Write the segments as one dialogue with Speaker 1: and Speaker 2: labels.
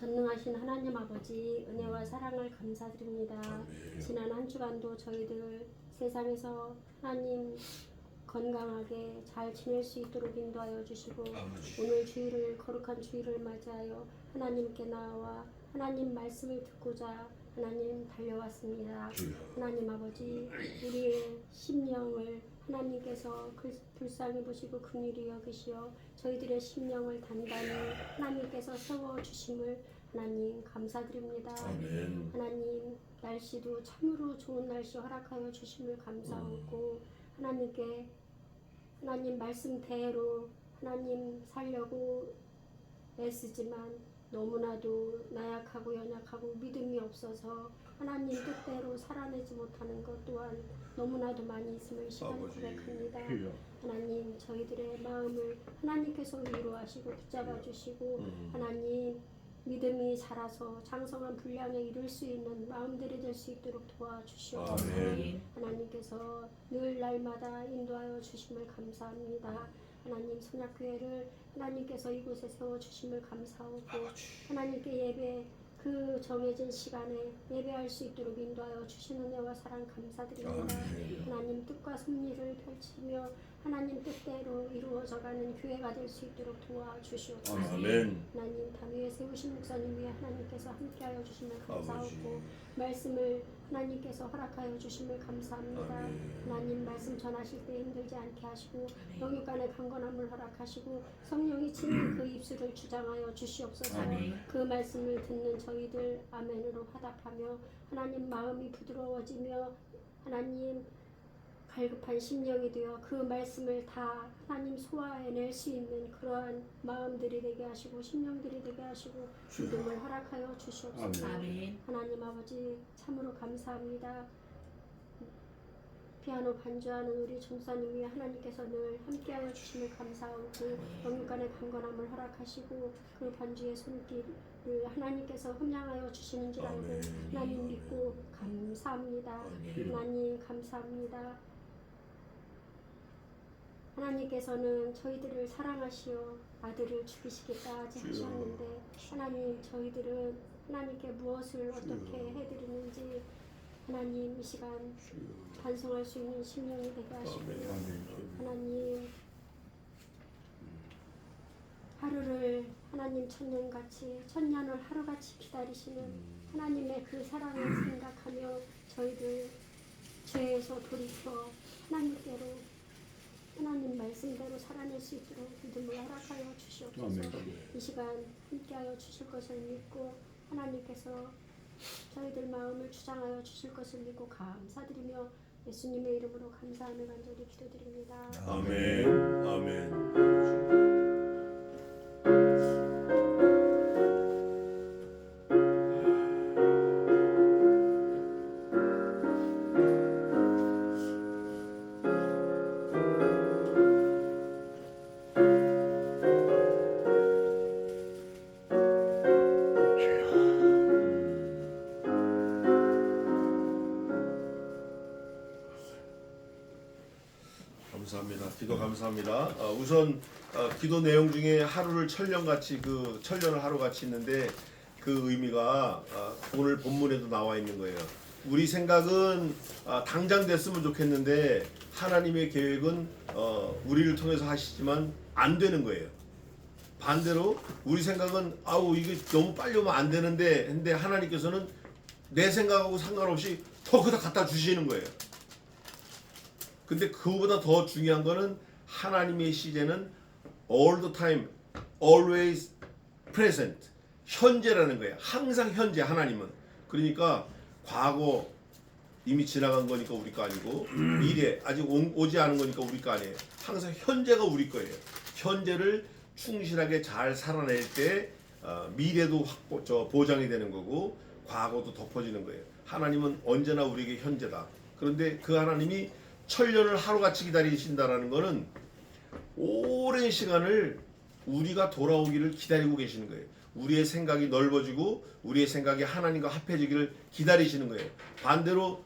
Speaker 1: 전능하신 하나님 아버지 은혜와 사랑을 감사드립니다. 지난 한 주간도 저희들 세상에서 하나님 건강하게 잘 지낼 수 있도록 인도하여 주시고 오늘 주일을 거룩한 주일을 맞이하여 하나님께 나와 하나님 말씀을 듣고자 하나님 달려왔습니다. 하나님 아버지 우리의 심령을 하나님께서 불쌍히 보시고 긍휼히 여기시어 저희들의 심령을 단단히 하나님께서 세워주심을 하나님 감사드립니다.
Speaker 2: 아멘.
Speaker 1: 하나님 날씨도 참으로 좋은 날씨 허락하여 주심을 감사하고 하나님께 하나님 말씀대로 하나님 살려고 애쓰지만 너무나도 나약하고 연약하고 믿음이 없어서 하나님 뜻대로 살아내지 못하는 것 또한 너무나도 많이 있음을 시간 고백합니다. 하나님 저희들의 마음을 하나님께서 위로하시고 붙잡아 주시고 하나님 믿음이 자라서 장성한 분량에 이룰 수 있는 마음들이 될 수 있도록 도와주시옵소서. 하나님께서 늘 날마다 인도하여 주심을 감사합니다. 하나님 선약교회를 하나님께서 이곳에 세워주심을 감사하고 하나님께 예배 그 정해진 시간에 예배할 수 있도록 인도하여 주시는 은혜와 사랑 감사드립니다. 하나님 뜻과 섭리를 펼치며 하나님 뜻대로 이루어져가는 교회가 될 수 있도록 도와주시옵소서.
Speaker 2: 아멘.
Speaker 1: 하나님 단 위에 세우신 목사님 위에 하나님께서 함께하여 주심을 감사하고 말씀을 하나님께서 허락하여 주심을 감사합니다. 하나님 말씀 전하실 때 힘들지 않게 하시고 영육간의 강건함을 허락하시고 성령이 친히 그 입술을 주장하여 주시옵소서. 그 말씀을 듣는 저희들 아멘으로 화답하며 하나님 마음이 부드러워지며 하나님 갈급한 심령이 되어 그 말씀을 다 하나님 소화해낼 수 있는 그러한 마음들이 되게 하시고 심령들이 되게 하시고 믿음을 허락하여 주시옵소서. 하나님 아버지 참으로 감사합니다. 피아노 반주하는 우리 전사님 위에 하나님께서 늘 함께하여 주심을 감사하고 영육간의 강건함을 허락하시고 그 반주의 손길을 하나님께서 흠양하여 주시는 줄 알고 하나님 믿고 감사합니다. 하나님 감사합니다. 하나님께서는 저희들을 사랑하시어 아들을 죽이시기까지 하셨는데 하나님 저희들은 하나님께 무엇을 어떻게 해드리는지 하나님 이 시간 반성할 수 있는 심령이 되게 하시고 하나님 하루를 하나님 천년을 하루같이 기다리시는 하나님의 그 사랑을 생각하며 저희들 죄에서 돌이켜 하나님께로 하나님 말씀대로 살아낼 수 있도록 믿음을 허락하여 주시옵소서. 이 시간 함께하여 주실 것을 믿고 하나님께서 저희들 마음을 주장하여 주실 것을 믿고 감사드리며 예수님의 이름으로 감사하며 간절히 기도드립니다.
Speaker 2: 아멘. 아멘. 감사합니다. 기도 감사합니다. 우선 기도 내용 중에 하루를 천년같이 천년을 하루같이 있는데 그 의미가 오늘 본문에도 나와 있는 거예요. 우리 생각은 당장 됐으면 좋겠는데 하나님의 계획은 우리를 통해서 하시지만 안 되는 거예요. 반대로 우리 생각은 이게 너무 빨리 오면 안 되는데 근데 하나님께서는 내 생각하고 상관없이 더 그다 갖다 주시는 거예요. 근데 그거보다 더 중요한 거는 하나님의 시제는 all the time, always present, 현재라는 거예요. 항상 현재 하나님은. 그러니까 과거 이미 지나간 거니까 우리 거 아니고 미래 아직 오지 않은 거니까 우리 거 아니에요. 항상 현재가 우리 거예요. 현재를 충실하게 잘 살아낼 때 미래도 보장이 되는 거고 과거도 덮어지는 거예요. 하나님은 언제나 우리에게 현재다. 그런데 그 하나님이 천년을 하루같이 기다리신다라는 것은 오랜 시간을 우리가 돌아오기를 기다리고 계시는 거예요. 우리의 생각이 넓어지고 우리의 생각이 하나님과 합해지기를 기다리시는 거예요. 반대로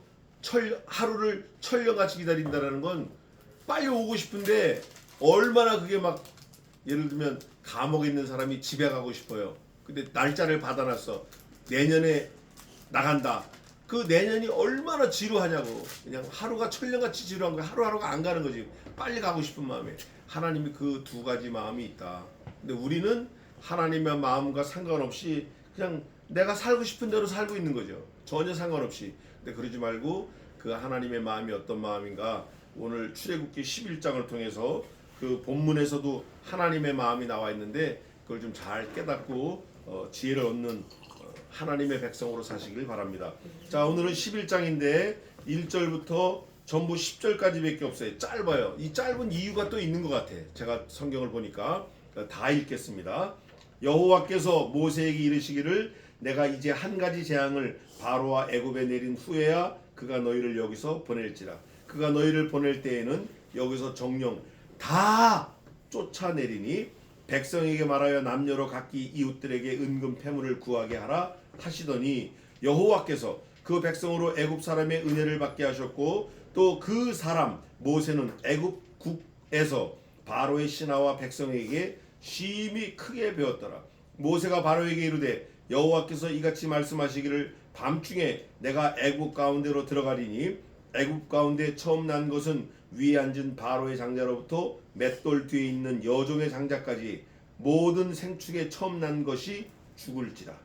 Speaker 2: 하루를 천년같이 기다린다는 건 빨리 오고 싶은데 얼마나 그게 막 예를 들면 감옥에 있는 사람이 집에 가고 싶어요. 근데 날짜를 받아놨어. 내년에 나간다. 그 내년이 얼마나 지루하냐고. 그냥 하루가 천년같이 지루한 거야. 하루하루가 안 가는 거지. 빨리 가고 싶은 마음에. 하나님이 그 두 가지 마음이 있다. 근데 우리는 하나님의 마음과 상관없이 그냥 내가 살고 싶은 대로 살고 있는 거죠. 전혀 상관없이. 근데 그러지 말고 그 하나님의 마음이 어떤 마음인가, 오늘 출애굽기 11장을 통해서 그 본문에서도 하나님의 마음이 나와 있는데 그걸 좀 잘 깨닫고 지혜를 얻는 하나님의 백성으로 사시길 바랍니다. 자, 오늘은 11장인데 1절부터 전부 10절까지밖에 없어요. 짧아요. 이 짧은 이유가 또 있는 것 같아. 제가 성경을 보니까 다 읽겠습니다. 여호와께서 모세에게 이르시기를 내가 이제 한 가지 재앙을 바로와 애굽에 내린 후에야 그가 너희를 여기서 보낼지라. 그가 너희를 보낼 때에는 여기서 정령 다 쫓아내리니 백성에게 말하여 남녀로 각기 이웃들에게 은금 패물을 구하게 하라 하시더니 여호와께서 그 백성으로 애굽 사람의 은혜를 받게 하셨고 또 그 사람 모세는 애굽국에서 바로의 신하와 백성에게 심히 크게 배웠더라. 모세가 바로에게 이르되 여호와께서 이같이 말씀하시기를 밤중에 내가 애굽 가운데로 들어가리니 애굽 가운데 처음 난 것은 위에 앉은 바로의 장자로부터 맷돌 뒤에 있는 여종의 장자까지 모든 생축에 처음 난 것이 죽을지라.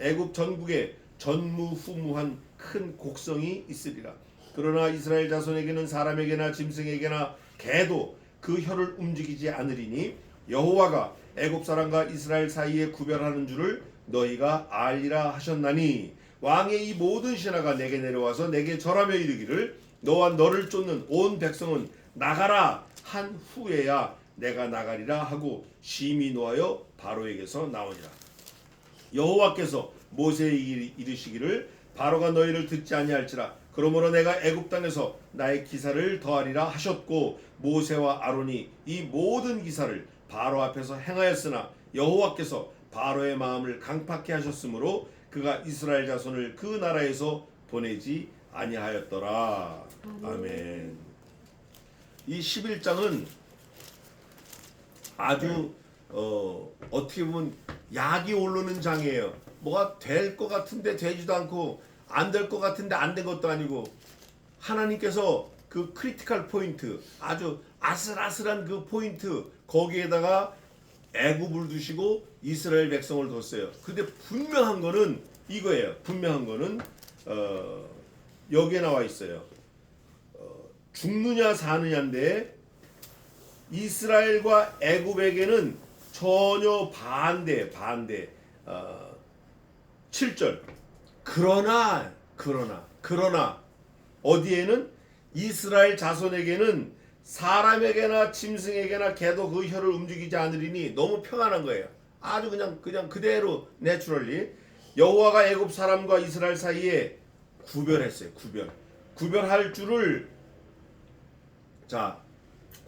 Speaker 2: 애굽 전국에 전무후무한 큰 곡성이 있으리라. 그러나 이스라엘 자손에게는 사람에게나 짐승에게나 개도 그 혀를 움직이지 않으리니 여호와가 애굽 사람과 이스라엘 사이에 구별하는 줄을 너희가 알리라 하셨나니 왕의 이 모든 신하가 내게 내려와서 내게 절하며 이르기를 너와 너를 쫓는 온 백성은 나가라 한 후에야 내가 나가리라 하고 심히 노하여 바로에게서 나오니라. 여호와께서 모세에게 이르시기를 바로가 너희를 듣지 아니할지라. 그러므로 내가 애굽 땅에서 나의 기사를 더하리라 하셨고 모세와 아론이 이 모든 기사를 바로 앞에서 행하였으나 여호와께서 바로의 마음을 강팍케 하셨으므로 그가 이스라엘 자손을 그 나라에서 보내지 아니하였더라. 아멘. 이 11장은 아주 어떻게 보면 약이 오르는 장이에요. 뭐가 될 것 같은데 되지도 않고 안 될 것 같은데 안 된 것도 아니고 하나님께서 그 크리티컬 포인트, 아주 아슬아슬한 그 포인트, 거기에다가 애굽을 두시고 이스라엘 백성을 뒀어요. 근데 분명한 거는 이거예요. 분명한 거는 여기에 나와 있어요. 죽느냐 사느냐인데 이스라엘과 애굽에게는 전혀 반대 7절 그러나 어디에는 이스라엘 자손에게는 사람에게나 짐승에게나 개도 그 혀를 움직이지 않으리니 너무 평안한 거예요. 아주 그냥 그대로 내추럴리 여호와가 애굽 사람과 이스라엘 사이에 구별했어요. 구별할 줄을 자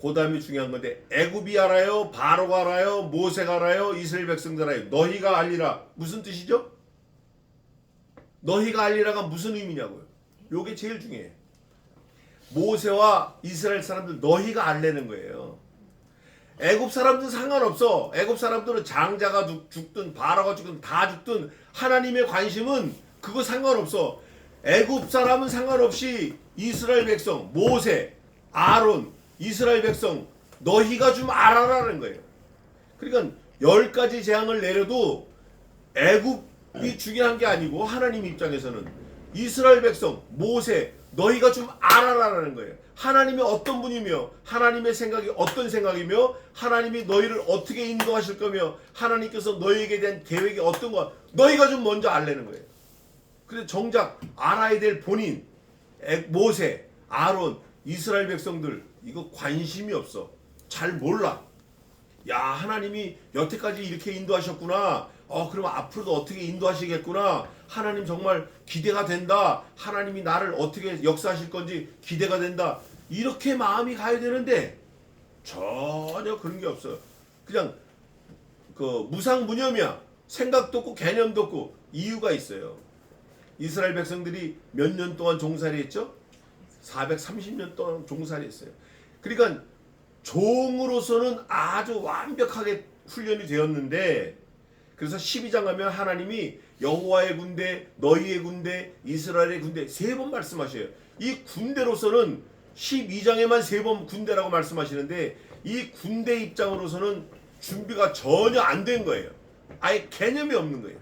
Speaker 2: 그다음이 중요한 건데 애굽이 알아요, 바로가 알아요, 모세가 알아요, 이스라엘 백성들 알아요. 너희가 알리라 무슨 뜻이죠? 너희가 알리라가 무슨 의미냐고요. 요게 제일 중요해요. 모세와 이스라엘 사람들 너희가 알려는 거예요. 애굽 사람들은 상관없어. 애굽 사람들은 장자가 죽든 바로가 죽든 다 죽든 하나님의 관심은 그거 상관없어. 애굽 사람은 상관없이 이스라엘 백성 모세 아론 이스라엘 백성 너희가 좀 알아라는 거예요. 그러니까 10가지 재앙을 내려도 애굽이 중요한 게 아니고 하나님 입장에서는 이스라엘 백성 모세 너희가 좀 알아라라는 거예요. 하나님이 어떤 분이며 하나님의 생각이 어떤 생각이며 하나님이 너희를 어떻게 인도하실 거며 하나님께서 너희에게 대한 계획이 어떤 거 너희가 좀 먼저 알라는 거예요. 근데 정작 알아야 될 본인 모세 아론 이스라엘 백성들 이거 관심이 없어. 잘 몰라. 야 하나님이 여태까지 이렇게 인도하셨구나. 그럼 앞으로도 어떻게 인도하시겠구나. 하나님 정말 기대가 된다. 하나님이 나를 어떻게 역사하실 건지 기대가 된다. 이렇게 마음이 가야 되는데 전혀 그런 게 없어요. 그냥 그 무상무념이야. 생각도 없고 개념도 없고. 이유가 있어요. 이스라엘 백성들이 몇 년 동안 종살이 했죠? 430년 동안 종살이 했어요. 그러니까 종으로서는 아주 완벽하게 훈련이 되었는데 그래서 12장 가면 하나님이 여호와의 군대, 너희의 군대, 이스라엘의 군대 3번 말씀하셔요. 이 군대로서는 12장에만 3번 군대라고 말씀하시는데 이 군대 입장으로서는 준비가 전혀 안 된 거예요. 아예 개념이 없는 거예요.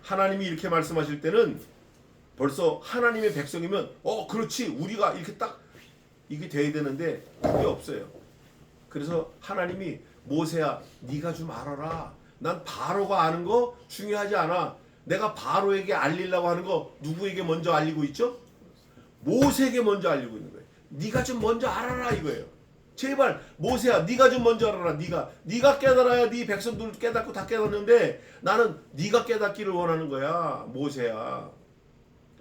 Speaker 2: 하나님이 이렇게 말씀하실 때는 벌써 하나님의 백성이면 그렇지 우리가 이렇게 딱 이게 돼야 되는데 그게 없어요. 그래서 하나님이 모세야 네가 좀 알아라. 난 바로가 아는 거 중요하지 않아. 내가 바로에게 알리려고 하는 거 누구에게 먼저 알리고 있죠? 모세에게 먼저 알리고 있는 거예요. 네가 좀 먼저 알아라 이거예요. 제발 모세야 네가 좀 먼저 알아라. 네가 깨달아야 네 백성들 깨닫고 다 깨닫는데 나는 네가 깨닫기를 원하는 거야. 모세야.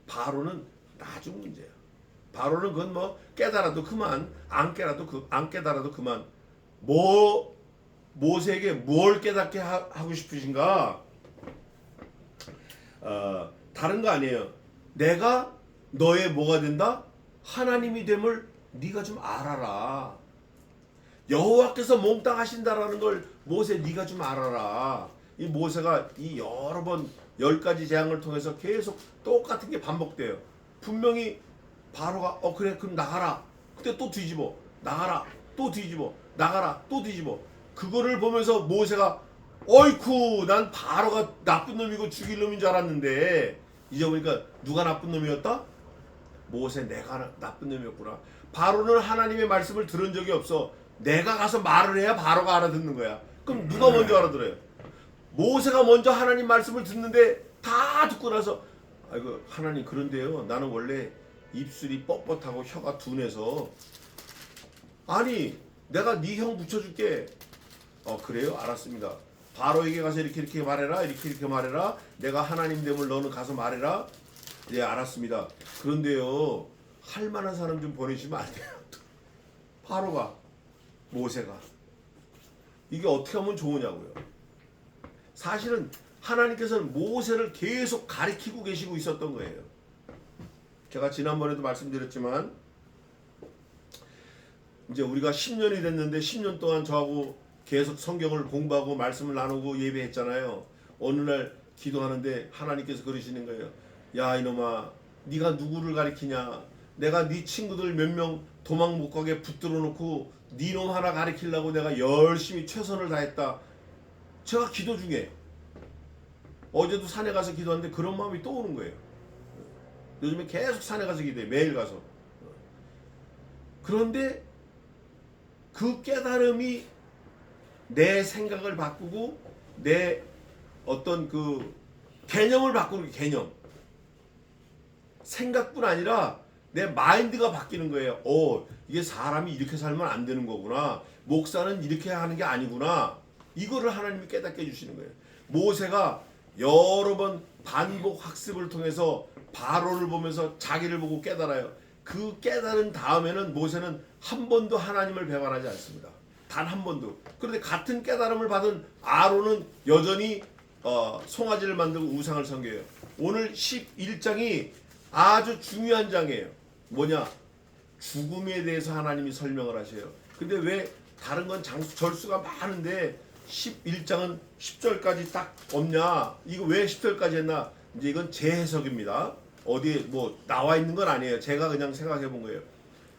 Speaker 2: 바로는 나중 문제야. 바로는 그건 뭐 깨달아도 그만, 안 깨달아도 그만. 모세에게 뭘 깨닫게 하고 싶으신가? 다른 거 아니에요. 내가 너의 뭐가 된다? 하나님이 됨을 네가 좀 알아라. 여호와께서 몽땅하신다라는 걸 모세 네가 좀 알아라. 이 모세가 이 여러 번 10가지 재앙을 통해서 계속 똑같은 게 반복돼요. 분명히 바로가 그래 그럼 나가라. 그때 또 뒤집어. 나가라. 또 뒤집어. 나가라. 또 뒤집어. 그거를 보면서 모세가 어이쿠 난 바로가 나쁜 놈이고 죽일 놈인 줄 알았는데 이제 보니까 누가 나쁜 놈이었다? 모세 내가 나쁜 놈이었구나. 바로는 하나님의 말씀을 들은 적이 없어. 내가 가서 말을 해야 바로가 알아듣는 거야. 그럼 누가 먼저 알아들어요? 모세가 먼저 하나님 말씀을 듣는데 다 듣고 나서 아이고 하나님 그런데요 나는 원래 입술이 뻣뻣하고 혀가 둔해서 아니 내가 네 형 붙여줄게. 그래요? 알았습니다. 바로에게 가서 이렇게 말해라. 이렇게 말해라. 내가 하나님 됨을 너는 가서 말해라. 예 알았습니다. 그런데요 할 만한 사람 좀 보내시면 안 돼요? 바로가 모세가 이게 어떻게 하면 좋으냐고요. 사실은 하나님께서는 모세를 계속 가리키고 계시고 있었던 거예요. 제가 지난번에도 말씀드렸지만 이제 우리가 10년이 됐는데 10년 동안 저하고 계속 성경을 공부하고 말씀을 나누고 예배했잖아요. 어느 날 기도하는데 하나님께서 그러시는 거예요. 야 이놈아 네가 누구를 가리키냐. 내가 네 친구들 몇 명 도망 못 가게 붙들어 놓고 네 놈 하나 가리키려고 내가 열심히 최선을 다했다. 제가 기도 중에 어제도 산에 가서 기도하는데 그런 마음이 또 오는 거예요. 요즘에 계속 산에 가서 기도해. 매일 가서. 그런데 그 깨달음이 내 생각을 바꾸고 내 어떤 그 개념을 바꾸는 개념. 생각뿐 아니라 내 마인드가 바뀌는 거예요. 이게 사람이 이렇게 살면 안 되는 거구나. 목사는 이렇게 하는 게 아니구나. 이거를 하나님이 깨닫게 해주시는 거예요. 모세가 여러 번 반복 학습을 통해서 바로를 보면서 자기를 보고 깨달아요. 그 깨달은 다음에는 모세는 한 번도 하나님을 배반하지 않습니다. 단 한 번도. 그런데 같은 깨달음을 받은 아론은 여전히 송아지를 만들고 우상을 섬겨요. 오늘 11장이 아주 중요한 장이에요. 뭐냐? 죽음에 대해서 하나님이 설명을 하셔요. 근데 왜 다른 건 절수가 많은데 11장은 10절까지 딱 없냐? 이거 왜 10절까지 했나? 이제 이건 제 해석입니다. 어디에 뭐 나와 있는 건 아니에요. 제가 그냥 생각해 본 거예요.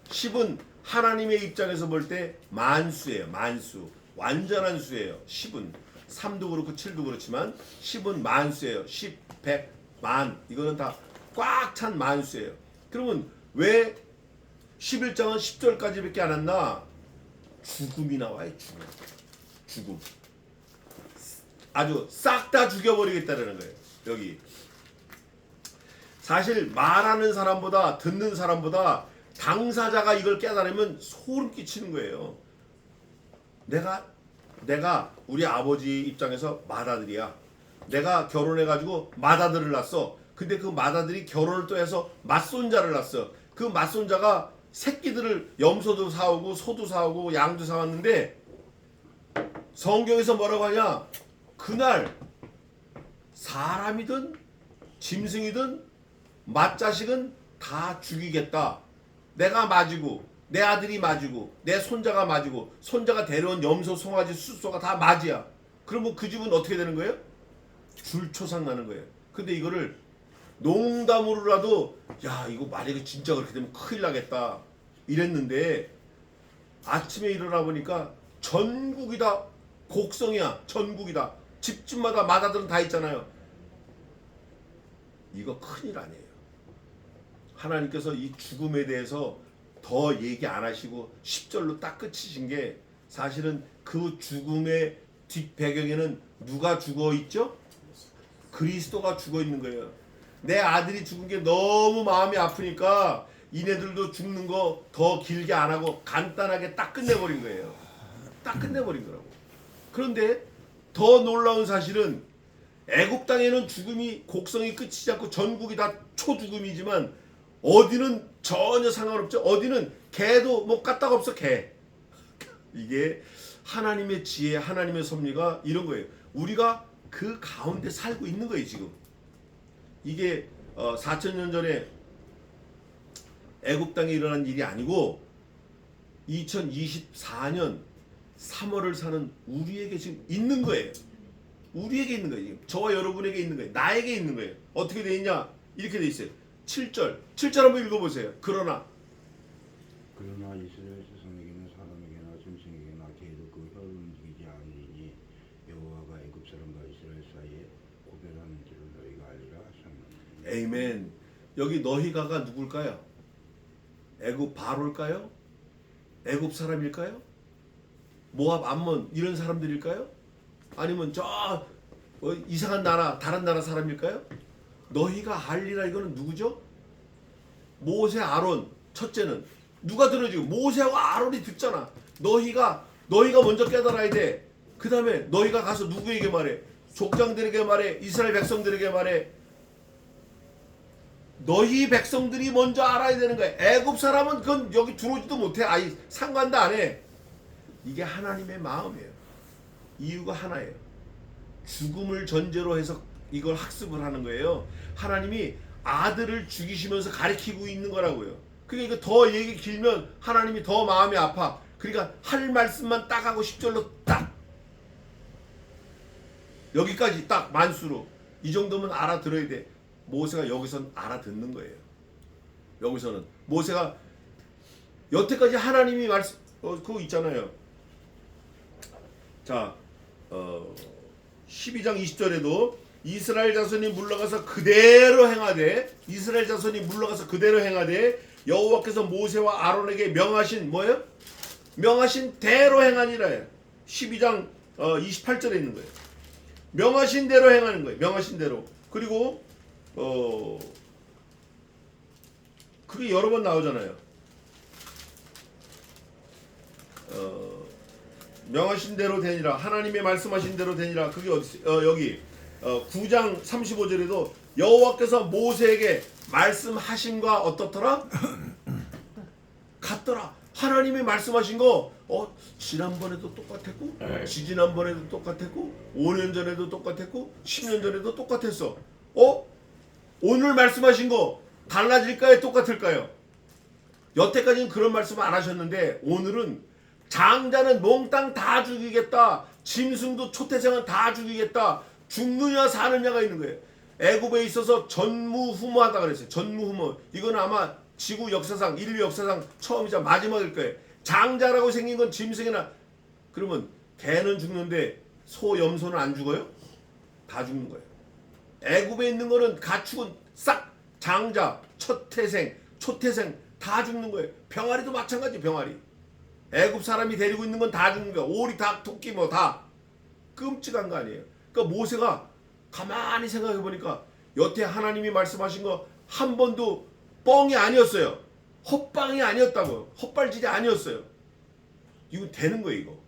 Speaker 2: 10은 하나님의 입장에서 볼 때 만수예요. 만수. 완전한 수예요. 10은 3도 그렇고 7도 그렇지만 10은 만수예요. 10, 100, 만. 이거는 다 꽉 찬 만수예요. 그러면 왜 11장은 10절까지밖에 안 했나? 죽음이 나와요. 죽음. 아주 싹 다 죽여버리겠다는 거예요. 여기. 사실 말하는 사람보다 듣는 사람보다 당사자가 이걸 깨달으면 소름 끼치는 거예요. 내가 우리 아버지 입장에서 맏아들이야. 내가 결혼해가지고 맏아들을 낳았어. 근데 그 맏아들이 결혼을 또 해서 맏손자를 낳았어. 그 맏손자가 새끼들을 염소도 사오고 소도 사오고 양도 사왔는데 성경에서 뭐라고 하냐? 그날 사람이든 짐승이든 맏자식은 다 죽이겠다. 내가 맞이고 내 아들이 맞이고 내 손자가 맞이고 손자가 데려온 염소 송아지 숫소가 다 맞이야. 그러면 그 집은 어떻게 되는 거예요? 줄초상 나는 거예요. 근데 이거를 농담으로라도 야 이거 만약에 진짜 그렇게 되면 큰일 나겠다 이랬는데 아침에 일어나 보니까 전국이 다 곡성이야. 전국이다. 집집마다 마다들은 다 있잖아요. 이거 큰일 아니에요. 하나님께서 이 죽음에 대해서 더 얘기 안 하시고 10절로 딱 끝이신 게 사실은 그 죽음의 뒷배경에는 누가 죽어 있죠? 그리스도가 죽어 있는 거예요. 내 아들이 죽은 게 너무 마음이 아프니까 이네들도 죽는 거 더 길게 안 하고 간단하게 딱 끝내버린 거예요. 딱 끝내버린 거라고. 그런데 더 놀라운 사실은 애굽 땅에는 죽음이 곡성이 끝이지 않고 전국이 다 초죽음이지만 어디는 전혀 상관없죠. 어디는 개도 뭐 까딱 없어 개. 이게 하나님의 지혜, 하나님의 섭리가 이런 거예요. 우리가 그 가운데 살고 있는 거예요 지금. 이게 4,000년 전에 애굽 땅에 일어난 일이 아니고 2024년 3월을 사는 우리에게 지금 있는 거예요. 우리에게 있는 거예요. 저와 여러분에게 있는 거예요. 나에게 있는 거예요. 어떻게 돼 있냐? 이렇게 돼 있어요. 7절 한번 읽어보세요. 그러나
Speaker 3: 이스라엘 자손에게는 사람에게나 짐승에게나 개도 그 혀를 움직이지 않으니 여호와가 애굽 사람과 이스라엘 사이에 구별하는 줄을 너희가 알리라 하셨느니라.
Speaker 2: 에이멘. 여기 너희가가 누굴까요? 애굽 바로일까요? 애굽 사람일까요? 모압 암몬 이런 사람들일까요? 아니면 저 이상한 나라 다른 나라 사람일까요? 너희가 알리라 이거는 누구죠? 모세 아론. 첫째는 누가 들어주고 모세와 아론이 듣잖아. 너희가 먼저 깨달아야 돼. 그 다음에 너희가 가서 누구에게 말해? 족장들에게 말해. 이스라엘 백성들에게 말해. 너희 백성들이 먼저 알아야 되는 거야. 애굽 사람은 그건 여기 들어오지도 못해. 아예 상관도 안 해. 이게 하나님의 마음이에요. 이유가 하나예요. 죽음을 전제로 해서 이걸 학습을 하는 거예요. 하나님이 아들을 죽이시면서 가리키고 있는 거라고요. 그러니까 이거 더 얘기 길면 하나님이 더 마음이 아파. 그러니까 할 말씀만 딱 하고 10절로 딱 여기까지 딱 만수로 이 정도면 알아들어야 돼. 모세가 여기선 알아듣는 거예요. 여기서는 모세가 여태까지 하나님이 말씀 그거 있잖아요. 자 12장 20절에도 이스라엘 자손이 물러가서 그대로 행하되 여호와께서 모세와 아론에게 명하신 뭐예요? 명하신 대로 행하니라. 12장 28절에 있는 거예요. 명하신 대로 행하는 거예요. 명하신 대로. 그리고 그게 여러 번 나오잖아요. 명하신 대로 되니라. 하나님의 말씀하신 대로 되니라. 그게 어디 여기 9장 35절에도 여호와께서 모세에게 말씀하신과 어떻더라? 같더라. 하나님이 말씀하신 거 지난번에도 똑같았고 지지난번에도 똑같았고 5년 전에도 똑같았고 10년 전에도 똑같았어. 오늘 말씀하신 거 달라질까요? 똑같을까요? 여태까지는 그런 말씀 안 하셨는데 오늘은 장자는 몽땅 다 죽이겠다. 짐승도 초태생은 다 죽이겠다. 죽느냐 사느냐가 있는 거예요. 애굽에 있어서 전무후무하다 그랬어요. 전무후무. 이건 아마 지구 역사상 인류 역사상 처음이자 마지막일 거예요. 장자라고 생긴 건 짐승이나 그러면 개는 죽는데 소 염소는 안 죽어요? 다 죽는 거예요. 애굽에 있는 거는 가축은 싹 장자 초태생 다 죽는 거예요. 병아리도 마찬가지. 병아리 애굽 사람이 데리고 있는 건 다 죽는 거야. 오리 닭 토끼 뭐 다 끔찍한 거 아니에요. 그러니까 모세가 가만히 생각해 보니까 여태 하나님이 말씀하신 거 한 번도 뻥이 아니었어요. 헛방이 아니었다고요. 헛발질이 아니었어요. 이거 되는 거예요. 이거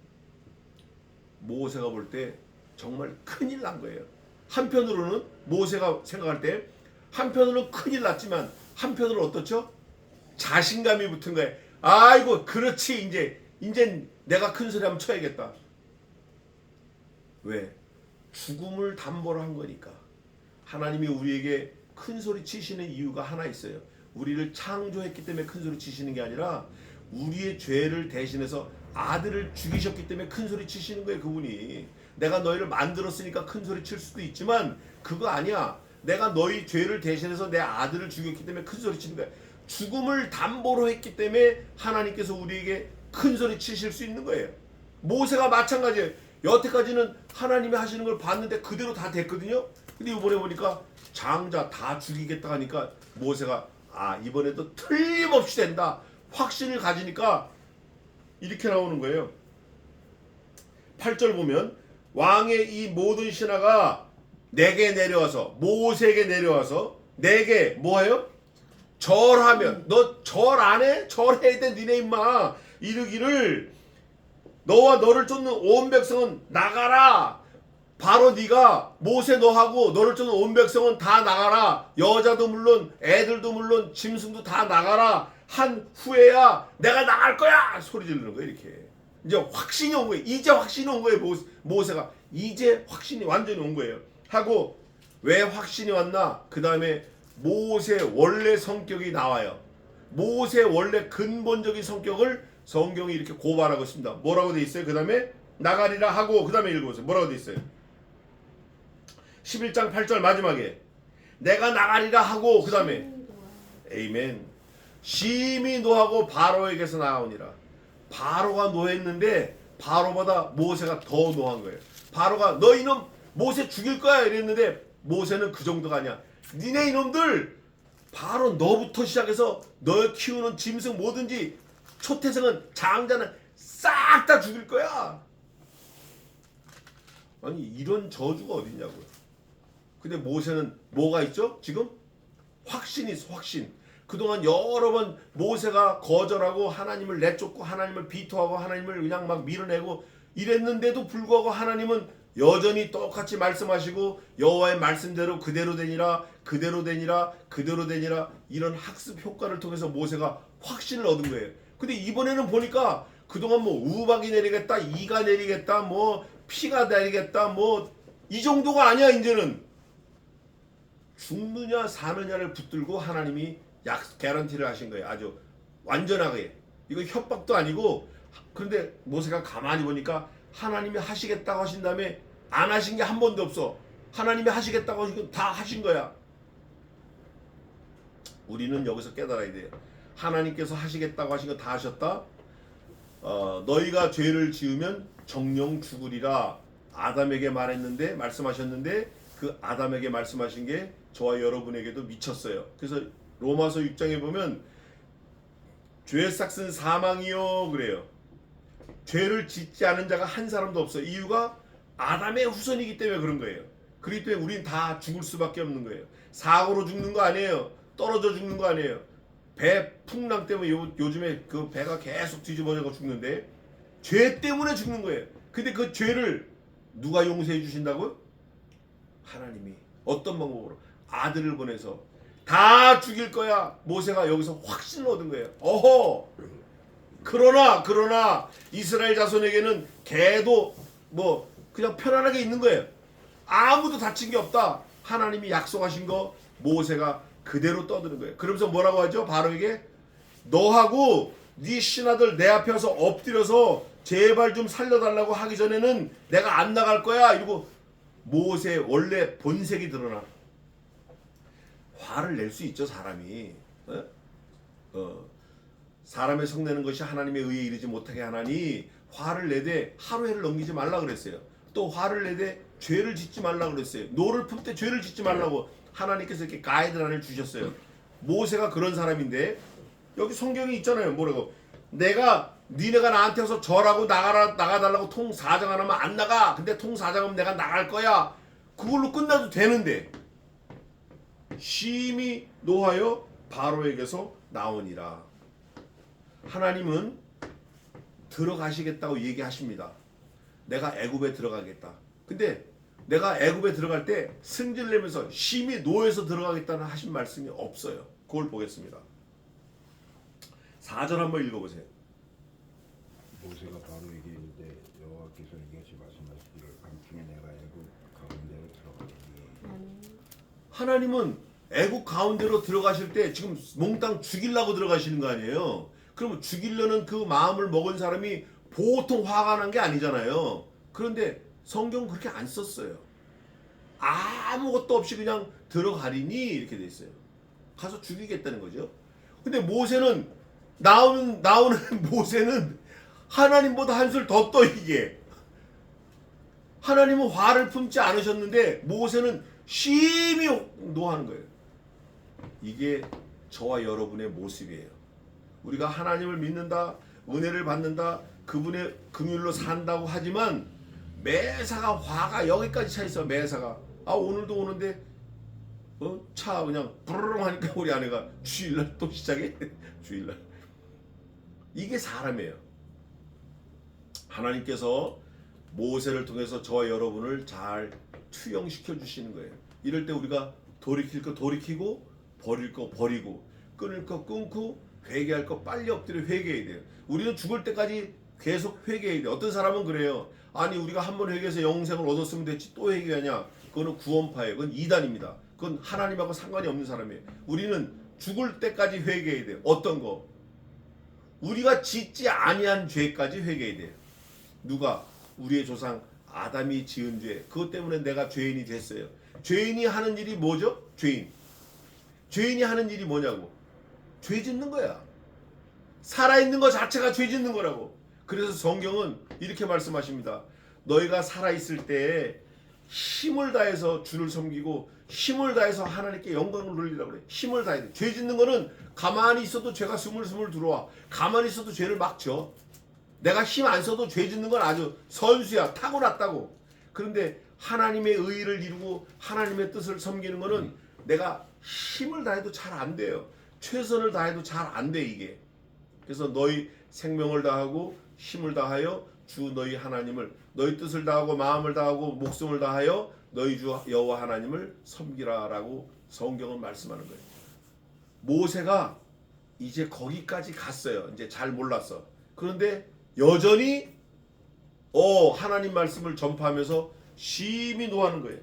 Speaker 2: 모세가 볼 때 정말 큰일 난 거예요. 한편으로는 모세가 생각할 때 한편으로는 큰일 났지만 한편으로는 어떻죠? 자신감이 붙은 거예요. 아이고 그렇지 이제 내가 큰 소리 한번 쳐야겠다. 왜? 죽음을 담보로 한 거니까. 하나님이 우리에게 큰 소리 치시는 이유가 하나 있어요. 우리를 창조했기 때문에 큰 소리 치시는 게 아니라 우리의 죄를 대신해서 아들을 죽이셨기 때문에 큰 소리 치시는 거예요. 그분이. 내가 너희를 만들었으니까 큰 소리 칠 수도 있지만 그거 아니야. 내가 너희 죄를 대신해서 내 아들을 죽였기 때문에 큰 소리 치는 거야. 죽음을 담보로 했기 때문에 하나님께서 우리에게 큰 소리 치실 수 있는 거예요. 모세가 마찬가지예요. 여태까지는 하나님이 하시는 걸 봤는데 그대로 다 됐거든요. 근데 이번에 보니까 장자 다 죽이겠다 하니까 모세가 이번에도 틀림없이 된다 확신을 가지니까 이렇게 나오는 거예요. 8절 보면 왕의 이 모든 신하가 내게 내려와서 모세에게 내려와서 내게 뭐해요? 절하면 너 절 안 해? 절해야 돼 니네 임마. 이르기를 너와 너를 쫓는 온 백성은 나가라. 바로 네가 모세 너하고 너를 쫓는 온 백성은 다 나가라. 여자도 물론 애들도 물론 짐승도 다 나가라. 한 후에야 내가 나갈 거야 소리 지르는 거예요. 이렇게 이제 확신이 온 거예요. 이제 확신이 온 거예요. 모세가 이제 확신이 완전히 온 거예요. 하고 왜 확신이 왔나? 그 다음에 모세 원래 성격이 나와요. 모세 원래 근본적인 성격을 성경이 이렇게 고발하고 있습니다. 뭐라고 돼 있어요? 그 다음에 나가리라 하고 그 다음에 읽어보세요. 뭐라고 돼 있어요? 11장 8절 마지막에 내가 나가리라 하고 그 다음에 에이멘 심히 노하고 바로에게서 나오니라. 바로가 노했는데 바로보다 모세가 더 노한 거예요. 바로가 너 이놈 모세 죽일 거야 이랬는데 모세는 그 정도가 아니야. 니네 이놈들 바로 너부터 시작해서 너 키우는 짐승 뭐든지 초태생은 장자는 싹 다 죽일 거야. 아니 이런 저주가 어딨냐고요. 근데 모세는 뭐가 있죠? 지금 확신이 있어. 확신. 그동안 여러 번 모세가 거절하고 하나님을 내쫓고 하나님을 비토하고 하나님을 그냥 막 밀어내고 이랬는데도 불구하고 하나님은 여전히 똑같이 말씀하시고 여호와의 말씀대로 그대로 되니라 그대로 되니라 그대로 되니라. 이런 학습 효과를 통해서 모세가 확신을 얻은 거예요. 근데 이번에는 보니까 그동안 뭐 우박이 내리겠다 이가 내리겠다 뭐 피가 내리겠다 뭐 이 정도가 아니야. 이제는 죽느냐 사느냐를 붙들고 하나님이 개런티를 하신 거예요. 아주 완전하게. 이거 협박도 아니고. 그런데 모세가 가만히 보니까 하나님이 하시겠다고 하신 다음에 안 하신 게 한 번도 없어. 하나님이 하시겠다고 하신 거 다 하신 거야. 우리는 여기서 깨달아야 돼요. 하나님께서 하시겠다고 하신 거 다 하셨다. 너희가 죄를 지으면 정령 죽으리라 아담에게 말했는데 말씀하셨는데 그 아담에게 말씀하신 게 저와 여러분에게도 미쳤어요. 그래서 로마서 6장에 보면 죄 삭슨 사망이요 그래요. 죄를 짓지 않은 자가 한 사람도 없어. 이유가 아담의 후손이기 때문에 그런 거예요. 그렇기 때문에 우린 다 죽을 수밖에 없는 거예요. 사고로 죽는 거 아니에요. 떨어져 죽는 거 아니에요. 배 풍랑 때문에 요즘에 그 배가 계속 뒤집어져서 죽는데 죄 때문에 죽는 거예요. 근데 그 죄를 누가 용서해 주신다고요? 하나님이. 어떤 방법으로? 아들을 보내서 다 죽일 거야. 모세가 여기서 확신을 얻은 거예요. 어허. 그러나 이스라엘 자손에게는 개도 뭐 그냥 편안하게 있는 거예요. 아무도 다친 게 없다. 하나님이 약속하신 거 모세가 그대로 떠드는 거예요. 그러면서 뭐라고 하죠? 바로에게 너하고 네 신하들 내 앞에 와서 엎드려서 제발 좀 살려달라고 하기 전에는 내가 안 나갈 거야. 이러고 모세의 원래 본색이 드러나. 화를 낼 수 있죠 사람이. 사람의 성내는 것이 하나님의 의에 이르지 못하게 하나니 화를 내되 하루해를 넘기지 말라 그랬어요. 또 화를 내되 죄를 짓지 말라 그랬어요. 노를 품 때 죄를 짓지 말라고 하나님께서 이렇게 가이드라인을 주셨어요. 모세가 그런 사람인데 여기 성경이 있잖아요. 뭐라고? 내가 니네가 나한테 와서 절하고 나가달라고 통 4장 안 하면 안 나가. 근데 통 4장하면 내가 나갈 거야. 그걸로 끝나도 되는데 심히 노하여 바로에게서 나오니라. 하나님은 들어가시겠다고 얘기하십니다. 내가 애굽에 들어가겠다. 근데 내가 애굽에 들어갈 때 승질 내면서 심히 노해서 들어가겠다는 하신 말씀이 없어요. 그걸 보겠습니다. 4절 한번 읽어보세요.
Speaker 3: 모세가 바로에게 이르되 여호와께서 이같이 말씀하시기를 밤중에 내가 애굽 가운데로 들어가리니.
Speaker 2: 하나님은 애국 가운데로 들어가실 때 지금 몽땅 죽이려고 들어가시는 거 아니에요. 그러면 죽이려는 그 마음을 먹은 사람이 보통 화가 난 게 아니잖아요. 그런데 성경 그렇게 안 썼어요. 아무것도 없이 그냥 들어가리니 이렇게 돼 있어요. 가서 죽이겠다는 거죠. 근데 모세는 나오는 모세는 하나님보다 한술 더 떠 이게. 하나님은 화를 품지 않으셨는데 모세는 심히 노하는 거예요. 이게 저와 여러분의 모습이에요. 우리가 하나님을 믿는다, 은혜를 받는다, 그분의 긍휼로 산다고 하지만 매사가 화가 여기까지 차 있어. 매사가 오늘도 오는데 차 그냥 부르릉 하니까 우리 아내가 주일날 또 시작해. 주일날. 이게 사람이에요. 하나님께서 모세를 통해서 저와 여러분을 잘 투영시켜 주시는 거예요. 이럴 때 우리가 돌이킬 거 돌이키고 버릴 거 버리고 끊을 거 끊고 회개할 거 빨리 엎드려 회개해야 돼요. 우리는 죽을 때까지 계속 회개해야 돼요. 어떤 사람은 그래요. 아니 우리가 한 번 회개해서 영생을 얻었으면 됐지 또 회개하냐. 그거는 구원파예요. 그건 이단입니다. 그건 하나님하고 상관이 없는 사람이에요. 우리는 죽을 때까지 회개해야 돼요. 어떤 거? 우리가 짓지 아니한 죄까지 회개해야 돼요. 누가? 우리의 조상 아담이 지은 죄. 그것 때문에 내가 죄인이 됐어요. 죄인이 하는 일이 뭐죠? 죄인이 하는 일이 뭐냐고? 죄 짓는 거야. 살아있는 거 자체가 죄 짓는 거라고. 그래서 성경은 이렇게 말씀하십니다. 너희가 살아있을 때 힘을 다해서 주를 섬기고 힘을 다해서 하나님께 영광을 돌리라고 그래. 힘을 다해야 돼. 죄 짓는 거는 가만히 있어도 죄가 스물스물 들어와. 가만히 있어도 죄를 막 져. 내가 힘 안 써도 죄 짓는 건 아주 선수야. 타고났다고. 그런데 하나님의 의의를 이루고 하나님의 뜻을 섬기는 거는 내가 힘을 다해도 잘 안 돼요. 최선을 다해도 잘 안 돼 이게. 그래서 너희 생명을 다하고 힘을 다하여 주 너희 하나님을 너희 뜻을 다하고 마음을 다하고 목숨을 다하여 너희 주 여호와 하나님을 섬기라라고 성경은 말씀하는 거예요. 모세가 이제 거기까지 갔어요. 이제 잘 몰랐어. 그런데 여전히 하나님 말씀을 전파하면서 심히 노하는 거예요.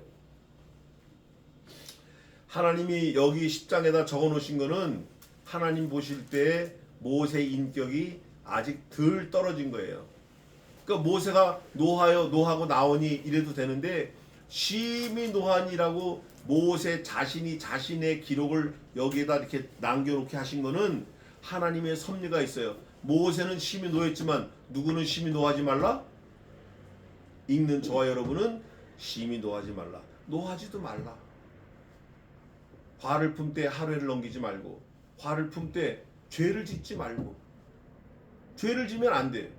Speaker 2: 하나님이 여기 10장에다 적어놓으신 거는 하나님 보실 때 모세의 인격이 아직 덜 떨어진 거예요. 그러니까 모세가 노하고 나오니 이래도 되는데 심히 노하니라고 모세 자신이 자신의 기록을 여기에다 이렇게 남겨놓게 하신 거는 하나님의 섭리가 있어요. 모세는 심히 노했지만 누구는 심히 노하지 말라? 읽는 저와 여러분은 심히 노하지 말라. 노하지도 말라. 화를 품 때 하루를 넘기지 말고 화를 품 때 죄를 짓지 말고 죄를 지면 안 돼.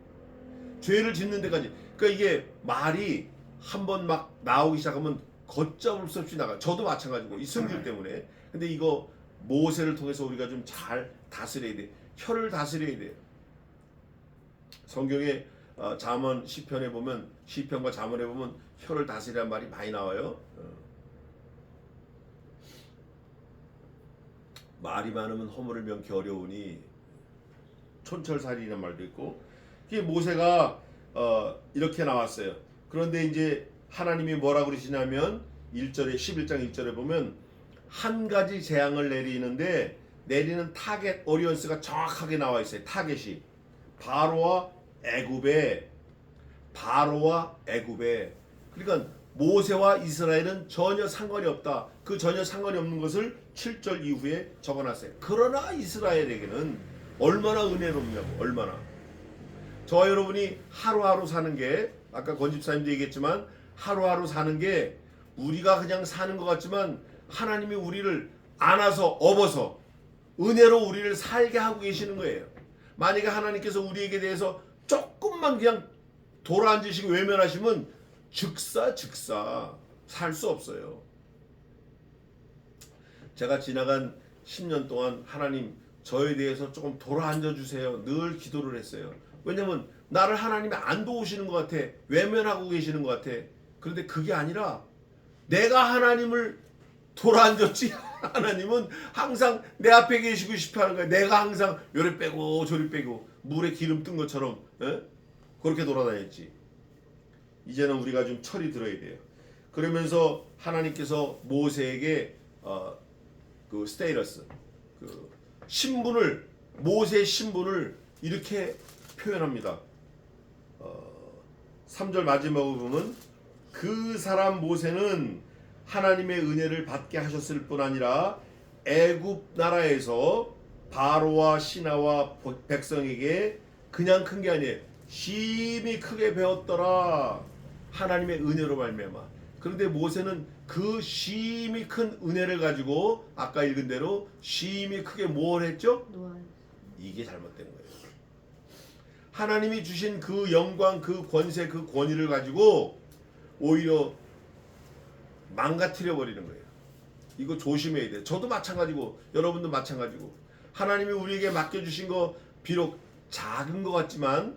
Speaker 2: 죄를 짓는 데까지. 그러니까 이게 말이 한번 막 나오기 시작하면 걷잡을 수 없이 나가. 저도 마찬가지고 이 성질 때문에. 근데 이거 모세를 통해서 우리가 좀 잘 다스려야 돼. 혀를 다스려야 돼. 성경에 잠언 시편에 보면 시편과 잠언에 보면 혀를 다스리라는 말이 많이 나와요. 말이 많으면 허물을 면키 어려우니 촌철살인이라는 말도 있고. 이게 모세가 이렇게 나왔어요. 그런데 이제 하나님이 뭐라고 그러시냐면 1절에 11장 1절에 보면 한 가지 재앙을 내리는데 내리는 타겟 오리언스가 정확하게 나와 있어요. 타겟이 바로와 애굽에. 그러니까 모세와 이스라엘은 전혀 상관이 없다. 그 전혀 상관이 없는 것을 7절 이후에 적어놨어요. 그러나 이스라엘에게는 얼마나 은혜롭냐고. 얼마나. 저와 여러분이 하루하루 사는 게 아까 권집사님도 얘기했지만 하루하루 사는 게 우리가 그냥 사는 것 같지만 하나님이 우리를 안아서 업어서 은혜로 우리를 살게 하고 계시는 거예요. 만약에 하나님께서 우리에게 대해서 조금만 그냥 도라앉으시고 외면하시면 즉사 살 수 없어요. 제가 지나간 10년 동안 하나님 저에 대해서 조금 도라앉아 주세요. 늘 기도를 했어요. 왜냐면 나를 하나님이 안 도우시는 것 같아. 외면하고 계시는 것 같아. 그런데 그게 아니라 내가 하나님을 도라앉았지. 하나님은 항상 내 앞에 계시고 싶어 하는 거야. 내가 항상 요리 빼고 저리 빼고 물에 기름 뜬 것처럼 그렇게 돌아다녔지. 이제는 우리가 좀 철이 들어야 돼요. 그러면서 하나님께서 모세에게 그 스테이러스 그 신분을 모세의 신분을 이렇게 표현합니다. 3절 마지막으로 보면 그 사람 모세는 하나님의 은혜를 받게 하셨을 뿐 아니라 애굽 나라에서 바로와 신하와 백성에게 그냥 큰 게 아니에요. 심히 크게 배웠더라. 하나님의 은혜로 말미암아. 그런데 모세는 그 심히 큰 은혜를 가지고 아까 읽은 대로 심히 크게 뭘 했죠? 이게 잘못된 거예요. 하나님이 주신 그 영광, 그 권세, 그 권위를 가지고 오히려 망가뜨려 버리는 거예요. 이거 조심해야 돼요. 저도 마찬가지고 여러분도 마찬가지고 하나님이 우리에게 맡겨주신 거 비록 작은 것 같지만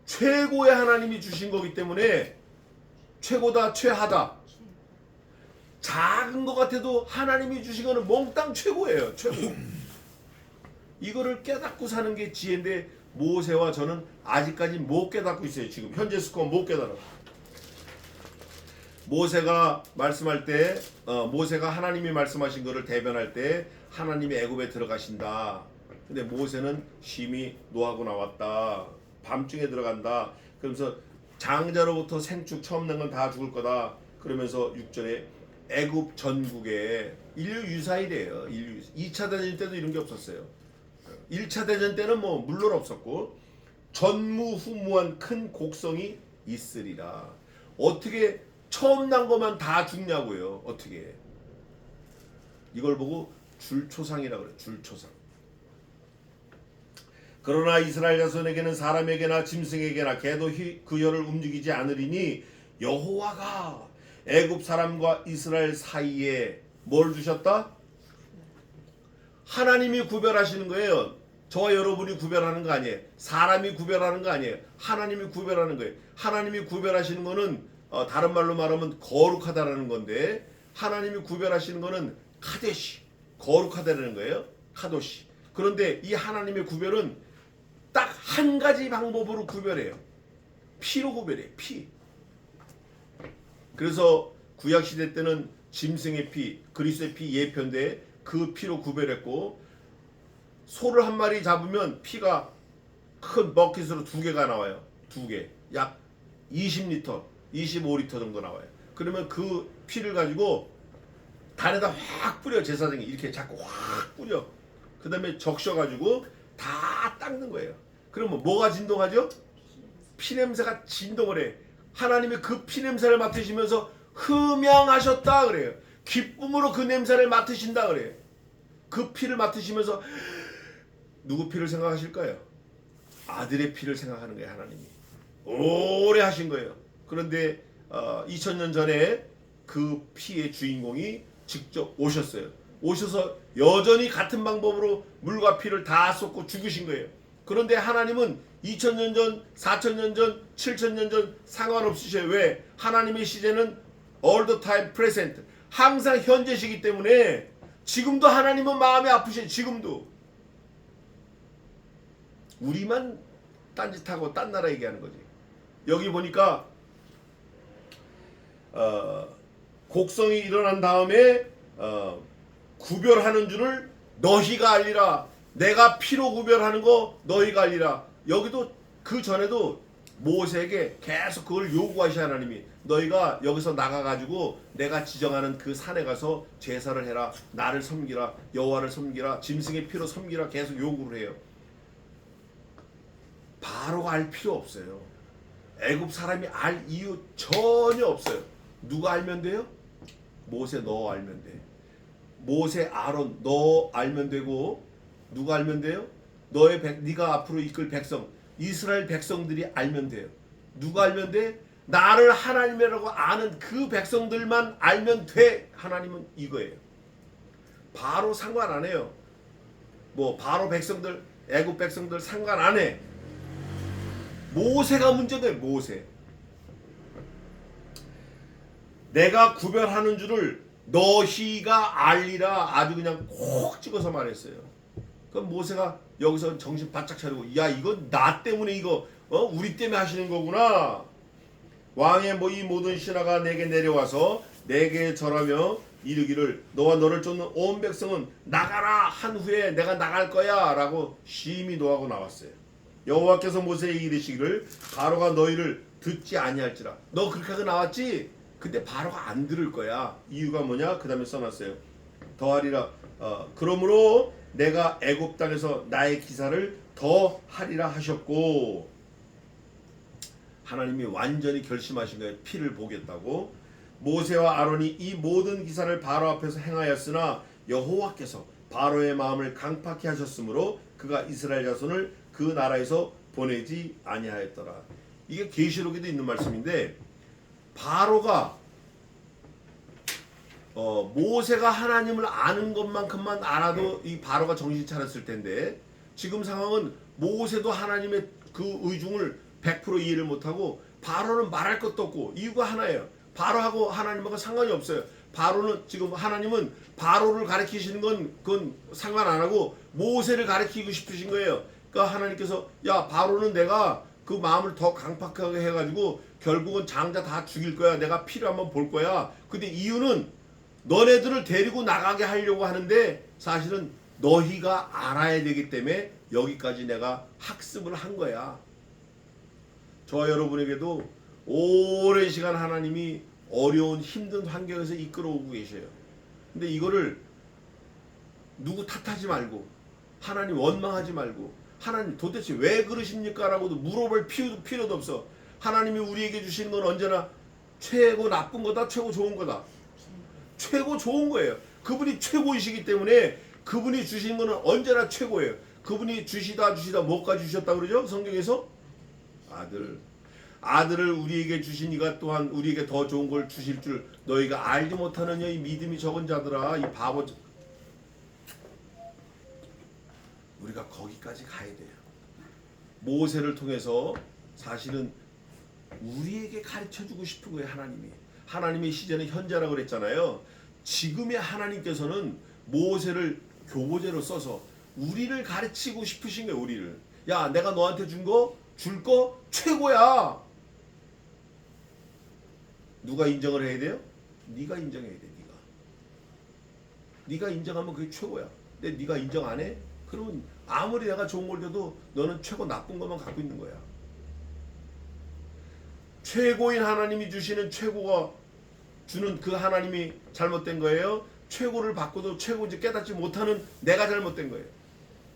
Speaker 2: 최고의 하나님이 주신 거기 때문에 최고다, 최하다. 작은 것 같아도 하나님이 주신 거는 몽땅 최고예요. 최고. 이거를 깨닫고 사는 게 지혜인데 모세와 저는 아직까지 못 깨닫고 있어요. 지금 현재 스코어 못 깨달아. 모세가 말씀할 때 모세가 하나님이 말씀하신 것을 대변할 때 하나님이 애굽에 들어가신다. 근데 모세는 심히 노하고 나왔다. 밤중에 들어간다. 그러면서 장자로부터 생축 처음 난 건 다 죽을 거다. 그러면서 6절에 애굽 전국에 인류 유사일이에요. 2차 대전 때도 이런 게 없었어요. 1차 대전 때는 뭐 물론 없었고 전무후무한 큰 곡성이 있으리라. 어떻게 처음 난 것만 다 죽냐고요. 어떻게. 이걸 보고 줄초상이라 그래요. 줄초상. 그러나 이스라엘 자손에게는 사람에게나 짐승에게나 개도 그 혀를 움직이지 않으리니 여호와가 애굽 사람과 이스라엘 사이에 뭘 주셨다? 하나님이 구별하시는 거예요. 저와 여러분이 구별하는 거 아니에요. 사람이 구별하는 거 아니에요. 하나님이 구별하는 거예요. 하나님이 구별하시는 거는 다른 말로 말하면 거룩하다라는 건데 하나님이 구별하시는 거는 카데시, 거룩하다라는 거예요. 카도시. 그런데 이 하나님의 구별은 딱 한 가지 방법으로 구별해요. 피로 구별해요. 피. 그래서 구약시대 때는 짐승의 피, 그리스도의 피 예표인데 그 피로 구별했고 소를 한 마리 잡으면 피가 큰 버킷으로 2개가 나와요. 2개. 약 20리터, 25리터 정도 나와요. 그러면 그 피를 가지고 단에다 확 뿌려. 제사장이 이렇게 자꾸 확 뿌려. 그 다음에 적셔가지고 다 닦는 거예요. 그러면 뭐가 진동하죠? 피냄새가 진동을 해. 하나님이 그 피냄새를 맡으시면서 흠양하셨다 그래요. 기쁨으로 그 냄새를 맡으신다 그래요. 그 피를 맡으시면서 누구 피를 생각하실까요? 아들의 피를 생각하는 거예요. 하나님이 오래 하신 거예요. 그런데 2000년 전에 그 피의 주인공이 직접 오셨어요. 오셔서 여전히 같은 방법으로 물과 피를 다 쏟고 죽으신 거예요. 그런데 하나님은 2000년 전, 4000년 전, 7000년 전 상관없으셔요. 왜? 하나님의 시제는 all the time present. 항상 현재시기 때문에 지금도 하나님은 마음이 아프셔요. 지금도. 우리만 딴짓하고 딴 나라 얘기하는 거지. 여기 보니까 곡성이 일어난 다음에 구별하는 줄을 너희가 알리라. 내가 피로 구별하는 거 너희가 알리라. 여기도 그 전에도 모세에게 계속 그걸 요구하시는 하나님이 너희가 여기서 나가가지고 내가 지정하는 그 산에 가서 제사를 해라. 나를 섬기라. 여호와를 섬기라. 짐승의 피로 섬기라. 계속 요구를 해요. 바로가 알 필요 없어요. 애굽 사람이 알 이유 전혀 없어요. 누가 알면 돼요? 모세 너 알면 돼. 모세 아론 너 알면 되고 누가 알면 돼요? 네가 앞으로 이끌 백성 이스라엘 백성들이 알면 돼요. 누가 알면 돼? 나를 하나님이라고 아는 그 백성들만 알면 돼. 하나님은 이거예요. 바로 상관 안 해요. 뭐 바로 백성들 애굽 백성들 상관 안 해. 모세가 문제돼요. 모세. 내가 구별하는 줄을 너희가 알리라. 아주 그냥 콕 찍어서 말했어요. 그럼 모세가 여기서 정신 바짝 차리고 야 이건 나 때문에 이거 우리 때문에 하시는 거구나. 왕의 이 모든 신하가 내게 내려와서 내게 절하며 이르기를 너와 너를 쫓는 온 백성은 나가라 한 후에 내가 나갈 거야 라고 심히 노하고 나왔어요. 여호와께서 모세에게 이르시기를 바로가 너희를 듣지 아니할지라. 너 그렇게 하고 나왔지? 근데 바로가 안 들을 거야. 이유가 뭐냐? 그 다음에 써놨어요. 더하리라. 그러므로 내가 애굽 땅에서 나의 기사를 더하리라 하셨고, 하나님이 완전히 결심하신 거예요. 피를 보겠다고. 모세와 아론이 이 모든 기사를 바로 앞에서 행하였으나 여호와께서 바로의 마음을 강팍히 하셨으므로 그가 이스라엘 자손을 그 나라에서 보내지 아니하였더라. 이게 계시록에도 있는 말씀인데, 바로가 모세가 하나님을 아는 것만큼만 알아도 이 바로가 정신 차렸을 텐데, 지금 상황은 모세도 하나님의 그 의중을 100% 이해를 못하고 바로는 말할 것도 없고. 이유가 하나예요. 바로하고 하나님하고 상관이 없어요. 바로는 지금 하나님은 바로를 가리키시는 건 그건 상관 안 하고 모세를 가리키고 싶으신 거예요. 그러니까 하나님께서 야, 바로는 내가 그 마음을 더 강팍하게 해가지고 결국은 장자 다 죽일 거야. 내가 피를 한번 볼 거야. 근데 이유는 너네들을 데리고 나가게 하려고 하는데 사실은 너희가 알아야 되기 때문에 여기까지 내가 학습을 한 거야. 저와 여러분에게도 오랜 시간 하나님이 어려운 힘든 환경에서 이끌어오고 계셔요. 근데 이거를 누구 탓하지 말고, 하나님 원망하지 말고, 하나님 도대체 왜 그러십니까? 라고도 물어볼 필요도 없어. 하나님이 우리에게 주시는 건 언제나 최고 나쁜 거다, 최고 좋은 거다. 최고 좋은 거예요. 그분이 최고이시기 때문에 그분이 주시는 거는 언제나 최고예요. 그분이 주시다 뭐까지 주셨다 그러죠? 성경에서 아들을 우리에게 주신 이가 또한 우리에게 더 좋은 걸 주실 줄 너희가 알지 못하느냐 이 믿음이 적은 자들아. 이 바보. 우리가 거기까지 가야 돼요. 모세를 통해서 사실은 우리에게 가르쳐주고 싶은 거예요. 하나님의 시제는 현재라고 그랬잖아요. 지금의 하나님께서는 모세를 교보제로 써서 우리를 가르치고 싶으신 거예요. 우리를. 야, 내가 너한테 줄 거 최고야. 누가 인정을 해야 돼요? 네가 인정해야 돼. 네가 인정하면 그게 최고야. 근데 네가 인정 안 해? 그러면 아무리 내가 좋은 걸 줘도 너는 최고 나쁜 것만 갖고 있는 거야. 최고인 하나님이 주시는 최고가 주는 그 하나님이 잘못된 거예요. 최고를 받고도 최고인지 깨닫지 못하는 내가 잘못된 거예요.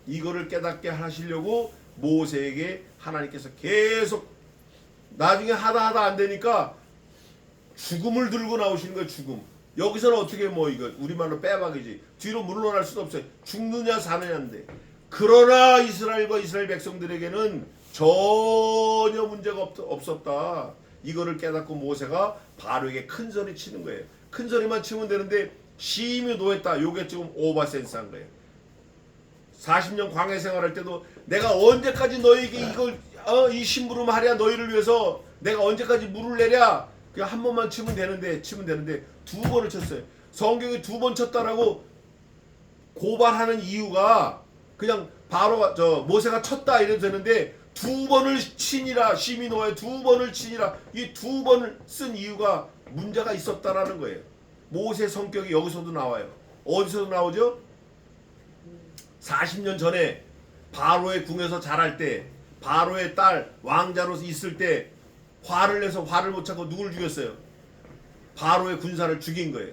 Speaker 2: 이거를 깨닫게 하시려고 모세에게 하나님께서 계속 나중에 하다 안 되니까 죽음을 들고 나오시는 거예요. 죽음. 여기서는 어떻게 이거 우리말로 빼박이지. 뒤로 물러날 수도 없어요. 죽느냐 사느냐인데. 그러나 이스라엘과 이스라엘 백성들에게는 전혀 문제가 없었다. 이거를 깨닫고 모세가 바로에게 큰 소리 치는 거예요. 큰 소리만 치면 되는데 심히 노했다. 요게 지금 오버센스한 거예요. 40년 광야 생활할 때도 내가 언제까지 너에게 이걸 이 심부름 하랴 너희를 위해서 내가 언제까지 물을 내랴. 그냥 한 번만 치면 되는데 두 번을 쳤어요. 성경이 두 번 쳤다라고 고발하는 이유가 그냥 바로가 모세가 쳤다 이래도 되는데 두 번을 치니라. 심히 노해 두 번을 치니라. 이 두 번을 쓴 이유가 문제가 있었다라는 거예요. 모세 성격이 여기서도 나와요. 어디서도 나오죠? 40년 전에 바로의 궁에서 자랄 때 바로의 딸 왕자로서 있을 때 화를 내서 화를 못 참고 누구를 죽였어요? 바로의 군사를 죽인 거예요.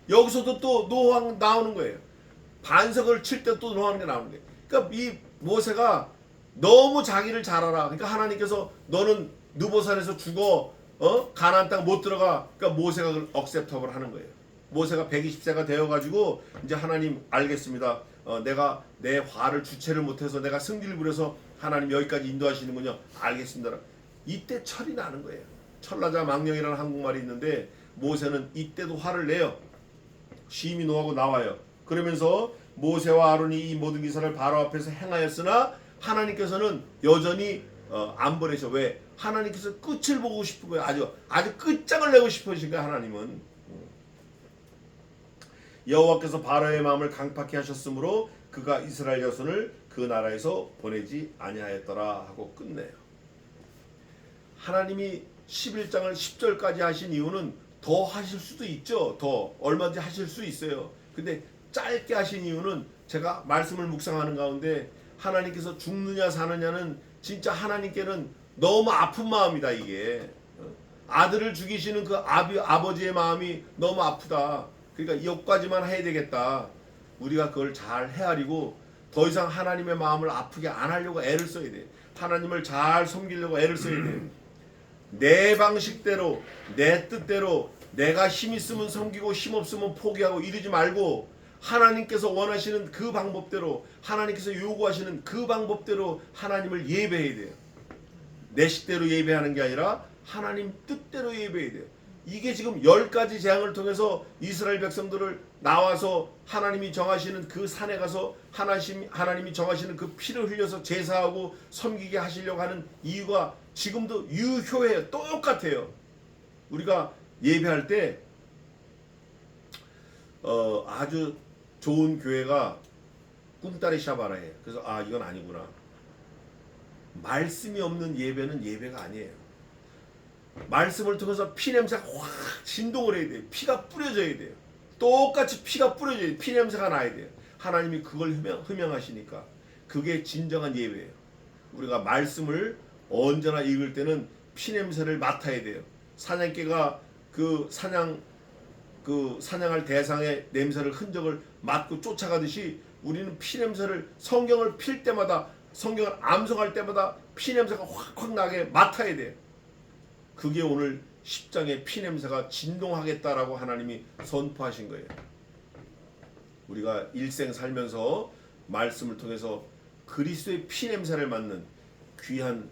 Speaker 2: 여기서도 또 노왕 나오는 거예요. 반석을 칠 때 또 노하는 게 나오는 거예요. 그러니까 이 모세가 너무 자기를 잘 알아. 그러니까 하나님께서 너는 느보산에서 죽어, 가나안 땅 못 들어가. 그러니까 모세가 그걸 억셉터블 하는 거예요. 모세가 120세가 되어가지고 이제 하나님 알겠습니다. 내가 내 화를 주체를 못해서 내가 승질을 부려서 하나님 여기까지 인도하시는군요. 알겠습니다. 이때 철이 나는 거예요. 철나자 망령이라는 한국말이 있는데 모세는 이때도 화를 내요. 심히 노하고 나와요. 그러면서 모세와 아론이 이 모든 기사를 바로 앞에서 행하였으나 하나님께서는 여전히 안 보내셔. 왜? 하나님께서 끝을 보고 싶은 거예요. 아주 끝장을 내고 싶으신 거예요. 하나님은. 여호와께서 바로의 마음을 강팍히 하셨으므로 그가 이스라엘 자손을 그 나라에서 보내지 아니하였더라 하고 끝내요. 하나님이 11장을 10절까지 하신 이유는 더 하실 수도 있죠. 더 얼마든지 하실 수 있어요. 근데 짧게 하신 이유는 제가 말씀을 묵상하는 가운데 하나님께서 죽느냐 사느냐는 진짜 하나님께는 너무 아픈 마음이다 이게. 아들을 죽이시는 그 아버지의 마음이 너무 아프다. 그러니까 여기까지만 해야 되겠다. 우리가 그걸 잘 헤아리고 더 이상 하나님의 마음을 아프게 안 하려고 애를 써야 돼. 하나님을 잘 섬기려고 애를 써야 돼. 내 방식대로 내 뜻대로 내가 힘 있으면 섬기고 힘 없으면 포기하고 이러지 말고 하나님께서 원하시는 그 방법대로 하나님께서 요구하시는 그 방법대로 하나님을 예배해야 돼요. 내 식대로 예배하는 게 아니라 하나님 뜻대로 예배해야 돼요. 이게 지금 10가지 재앙을 통해서 이스라엘 백성들을 나와서 하나님이 정하시는 그 산에 가서 하나님이 정하시는 그 피를 흘려서 제사하고 섬기게 하시려고 하는 이유가 지금도 유효해요. 똑같아요. 우리가 예배할 때 아주 좋은 교회가 꿍따리 샤바라예요. 그래서 이건 아니구나. 말씀이 없는 예배는 예배가 아니에요. 말씀을 통해서 피 냄새가 확 진동을 해야 돼요. 피가 뿌려져야 돼요. 똑같이 피가 뿌려져야 돼요. 피 냄새가 나야 돼요. 하나님이 그걸 흠명하시니까 그게 진정한 예배예요. 우리가 말씀을 언제나 읽을 때는 피 냄새를 맡아야 돼요. 사냥개가 그 사냥할 대상의 냄새를 흔적을 맡고 쫓아가듯이 우리는 피 냄새를 성경을 필 때마다 성경을 암송할 때마다 피 냄새가 확확 나게 맡아야 돼요. 그게 오늘 10장의 피 냄새가 진동하겠다라고 하나님이 선포하신 거예요. 우리가 일생 살면서 말씀을 통해서 그리스도의 피 냄새를 맡는 귀한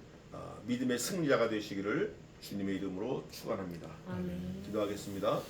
Speaker 2: 믿음의 승리자가 되시기를 주님의 이름으로 축원합니다.
Speaker 4: 아멘.
Speaker 2: 기도하겠습니다.